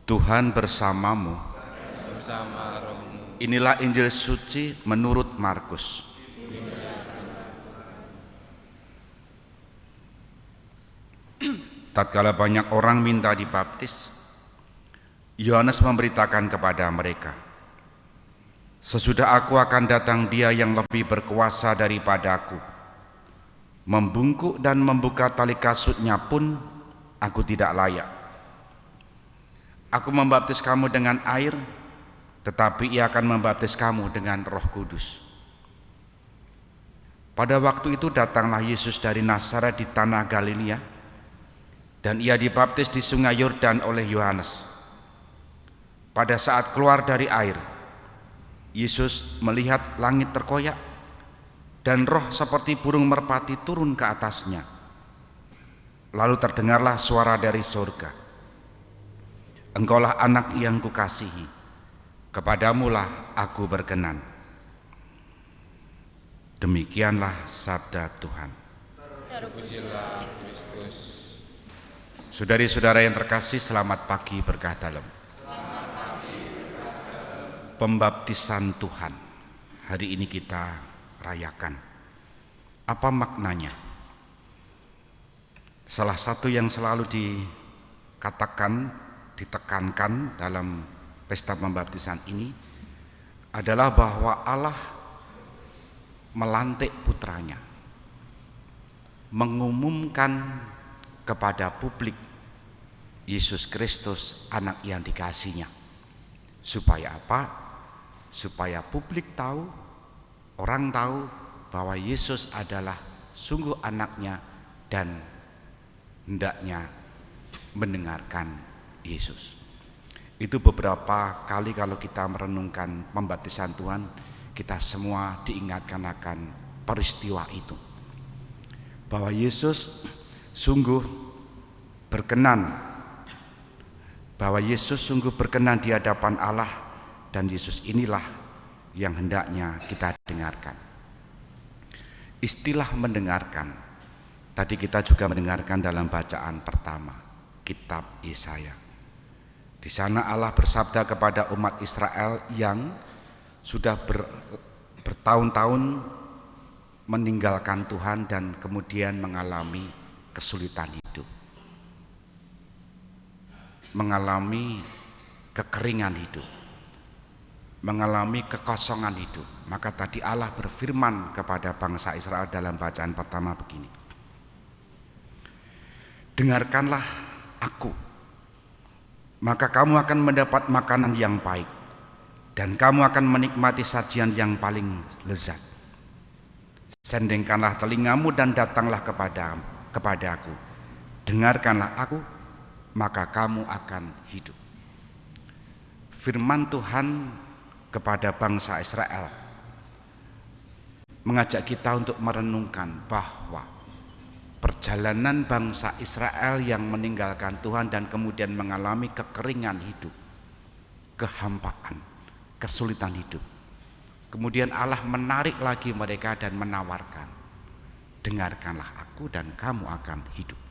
Tuhan bersamamu. Bersama rohmu. Inilah Injil suci menurut Markus. Tatkala banyak orang minta dibaptis, Yohanes memberitakan kepada mereka, "Sesudah aku akan datang Dia yang lebih berkuasa daripadaku. Membungkuk dan membuka tali kasutnya pun aku tidak layak. Aku membaptis kamu dengan air, tetapi Ia akan membaptis kamu dengan Roh Kudus." Pada waktu itu datanglah Yesus dari Nazaret di tanah Galilea, dan Ia dibaptis di sungai Yordan oleh Yohanes. Pada saat keluar dari air, Yesus melihat langit terkoyak dan roh seperti burung merpati turun ke atasnya. Lalu terdengarlah suara dari surga, "Engkaulah anak yang kukasihi, kepadamulah aku berkenan." Demikianlah sabda Tuhan. Terpujilah Kristus. Saudari-saudara yang terkasih, selamat pagi berkah dalam. Pembaptisan Tuhan hari ini kita rayakan. Apa maknanya? Salah satu yang selalu ditekankan dalam pesta pembaptisan ini adalah bahwa Allah melantik putranya, mengumumkan kepada publik Yesus Kristus anak yang dikasihinya. Supaya apa? Supaya publik tahu, orang tahu bahwa Yesus adalah sungguh anaknya dan hendaknya mendengarkan Yesus. Itu beberapa kali kalau kita merenungkan pembaptisan Tuhan, kita semua diingatkan akan peristiwa itu, bahwa Yesus sungguh berkenan, bahwa Yesus sungguh berkenan di hadapan Allah, dan Yesus inilah yang hendaknya kita dengarkan. Istilah mendengarkan, tadi kita juga mendengarkan dalam bacaan pertama, kitab Yesaya. Di sana Allah bersabda kepada umat Israel yang sudah bertahun-tahun meninggalkan Tuhan dan kemudian mengalami kesulitan hidup, mengalami kekeringan hidup, mengalami kekosongan hidup. Maka tadi Allah berfirman kepada bangsa Israel dalam bacaan pertama begini, "Dengarkanlah aku, maka kamu akan mendapat makanan yang baik, dan kamu akan menikmati sajian yang paling lezat. Sendengkanlah telingamu dan datanglah kepadaku. Dengarkanlah aku, maka kamu akan hidup." Firman Tuhan kepada bangsa Israel mengajak kita untuk merenungkan bahwa perjalanan bangsa Israel yang meninggalkan Tuhan dan kemudian mengalami kekeringan hidup, kehampaan, kesulitan hidup. Kemudian Allah menarik lagi mereka dan menawarkan, "Dengarkanlah aku dan kamu akan hidup."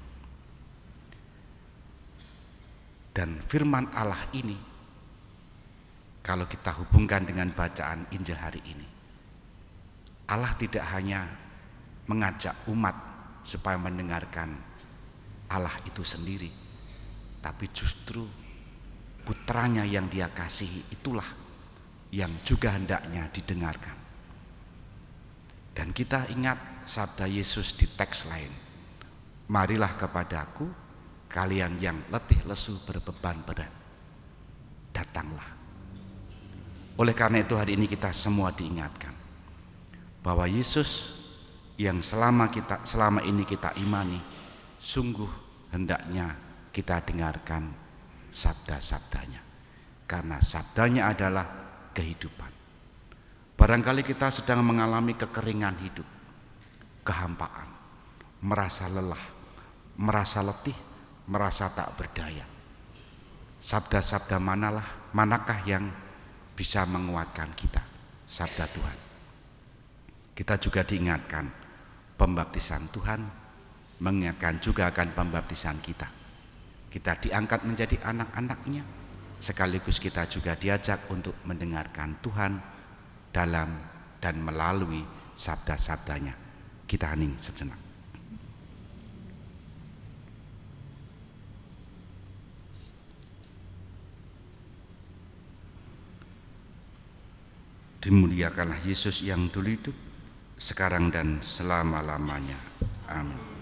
Dan firman Allah ini, kalau kita hubungkan dengan bacaan Injil hari ini, Allah tidak hanya mengajak umat supaya mendengarkan Allah itu sendiri, tapi justru putranya yang Dia kasihi itulah yang juga hendaknya didengarkan. Dan kita ingat sabda Yesus di teks lain, "Marilah kepadaku kalian yang letih lesu berbeban berat, datanglah." Oleh karena itu hari ini kita semua diingatkan bahwa Yesus yang selama ini kita imani, sungguh hendaknya kita dengarkan sabda-sabdanya, karena sabdanya adalah kehidupan. Barangkali kita sedang mengalami kekeringan hidup, kehampaan, merasa lelah, merasa letih, merasa tak berdaya. Sabda-sabda manakah yang bisa menguatkan kita? Sabda Tuhan. Kita juga diingatkan pembaptisan Tuhan, mengingatkan juga akan pembaptisan kita. Kita diangkat menjadi anak-anaknya, sekaligus kita juga diajak untuk mendengarkan Tuhan dalam dan melalui sabda-sabdanya. Kita hening sejenak. Dimuliakanlah Yesus yang dulu hidup, sekarang dan selama-lamanya. Amin.